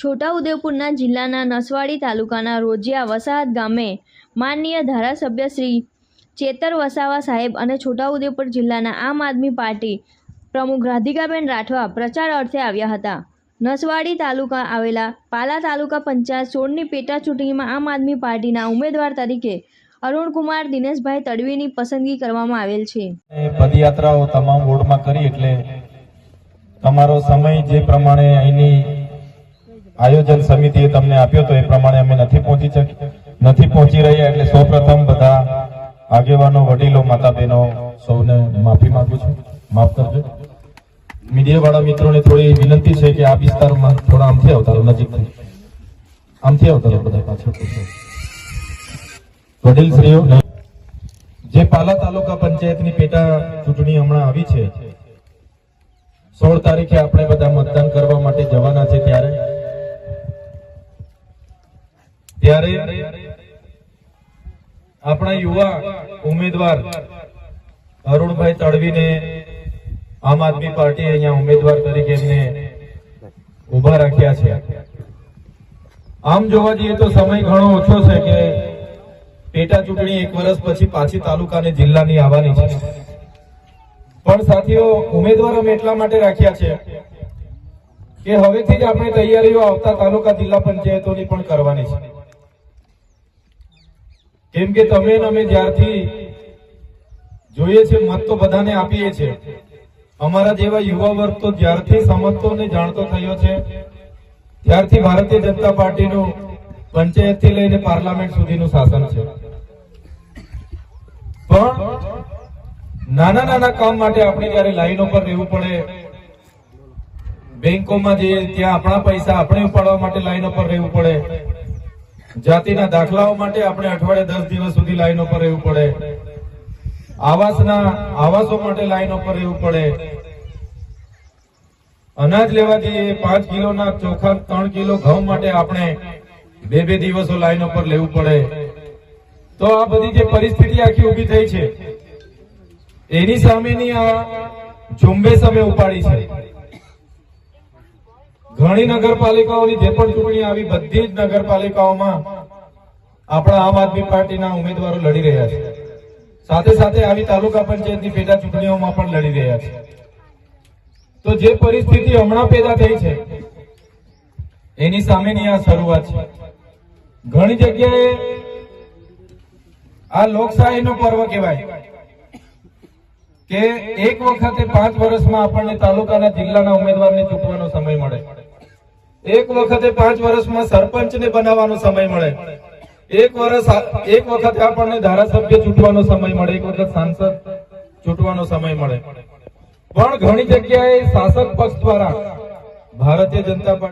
છોટાઉદેપુરના જિલ્લાના નસવાડી તાલુકાના રોજિયા વસાહત ગામે માનનીય ધારાસભ્ય શ્રી ચેતર વસાવા સાહેબ અને છોટાઉદેપુર જિલ્લાના આમ આદમી પાર્ટી પ્રમુખ રાધિકાબેન રાઠવા પ્રચાર અર્થે આવ્યા હતા। નસવાડી તાલુકા આવેલા પાલા તાલુકા પંચાયત 16ની પેટા ચૂંટણીમાં આમ આદમી પાર્ટીના ઉમેદવાર તરીકે અરુણકુમાર દિનેશભાઈ તડવીની પસંદગી કરવામાં આવેલ છે। પદયાત્રાઓ તમામ વોર્ડમાં કરી એટલે તમારો સમય જે પ્રમાણે અહીંની આયોજન સમિતિએ તમને આપ્યો તો એ પ્રમાણે અમે નથી પહોંચી રહ્યા એટલે સૌપ્રથમ બધા આગેવાનો વડીલો માતા બહેનો સૌને માફી માંગુ છું, માફ કરજો। મીડિયા વાળા મિત્રોને થોડી વિનંતી છે કે આ વિસ્તારમાં થોડા આમથી આવતા નજીકથી આમથી આવતા બધા પાછળ વડીલ શ્રીઓ જે પાલા તાલુકા પંચાયતની પેટા ચૂંટણી હમણાં આવી છે 16 તારીખે આપણે બધા મતદાન કરવા માટે જવાના છે ત્યારે આપણા યુવા ઉમેદવાર અરુણભાઈ તડવીને આમ આદમી પાર્ટી અહીંયા ઉમેદવાર તરીકે એમને ઉભા રાખ્યા છે। આમ જોવા જઈએ તો સમય ઘણો ઓછો છે કે પેટા ચૂંટણી 1 વર્ષ પછી પાછી તાલુકા અને જિલ્લાની આવવાની છે, પણ સાથીઓ ઉમેદવાર અમે એટલા માટે રાખ્યા છે કે હવેથી જ આપણે તૈયારીઓ આવતા તાલુકા જિલ્લા પંચાયતોની પણ કરવાની છે। કેમ કે તમે અમે જ્યારથી જોઈએ છે મત તો બધાને આપીએ છીએ, અમારા જેવા યુવા વર્ગ તો જ્યારથી સમજતો ને જાણતો થયો છે ત્યારથી ભારતીય જનતા પાર્ટીનું પંચાયત થી લઈને પાર્લામેન્ટ સુધીનું શાસન છે। પણ નાના નાના કામ માટે આપણે જયારે લાઈનો પર રહેવું પડે, બેંકોમાં જઈએ ત્યાં આપણા પૈસા આપણે ઉપાડવા માટે લાઈનો પર રહેવું પડે, જાતિના દાખલાઓ માટે આપણે અઠવાડિયે 10 દિવસ સુધી લાઈનો પર રહેવું પડે, આવાસો માટે લાઈનો પર રહેવું પડે, અનાજ લેવા જઈએ 5 કિલોના ચોખા 3 કિલો ઘઉં માટે આપણે 2 દિવસો લાઈનો પર લેવું પડે। તો આ બધી જે પરિસ્થિતિ આખી ઉભી થઈ છે એની સામેની આ ઝુંબેશ અમે ઉપાડી છે। ઘણી નગરપાલિકાઓની જે પણ ચૂંટણી આવી બધી જ નગરપાલિકાઓમાં આપણા આમ આદમી પાર્ટીના ઉમેદવારો લડી રહ્યા છે, સાથે સાથે આવી તાલુકા પંચાયતની પેટા ચૂંટણીઓમાં પણ લડી રહ્યા છે। તો જે પરિસ્થિતિ હમણાં પેદા થઈ છે એની સામેની આ શરૂઆત છે। ઘણી જગ્યાએ આ લોકશાહીનો પર્વ કહેવાય કે એક વખતે 5 વર્ષમાં આપણને તાલુકાના જિલ્લાના ઉમેદવારને ચૂંટવાનો સમય મળે, એક વખતે 5 વર્ષમાં સરપંચને બનાવવાનો સમય મળે, એક વખતે આપણને ધારાસભ્ય ચૂંટવાનો સમય મળે, એક વખત સાંસદ ચૂંટવાનો સમય મળે। પણ ઘણી જગ્યાએ શાસક પક્ષ દ્વારા ભારતીય જનતા પાર્ટી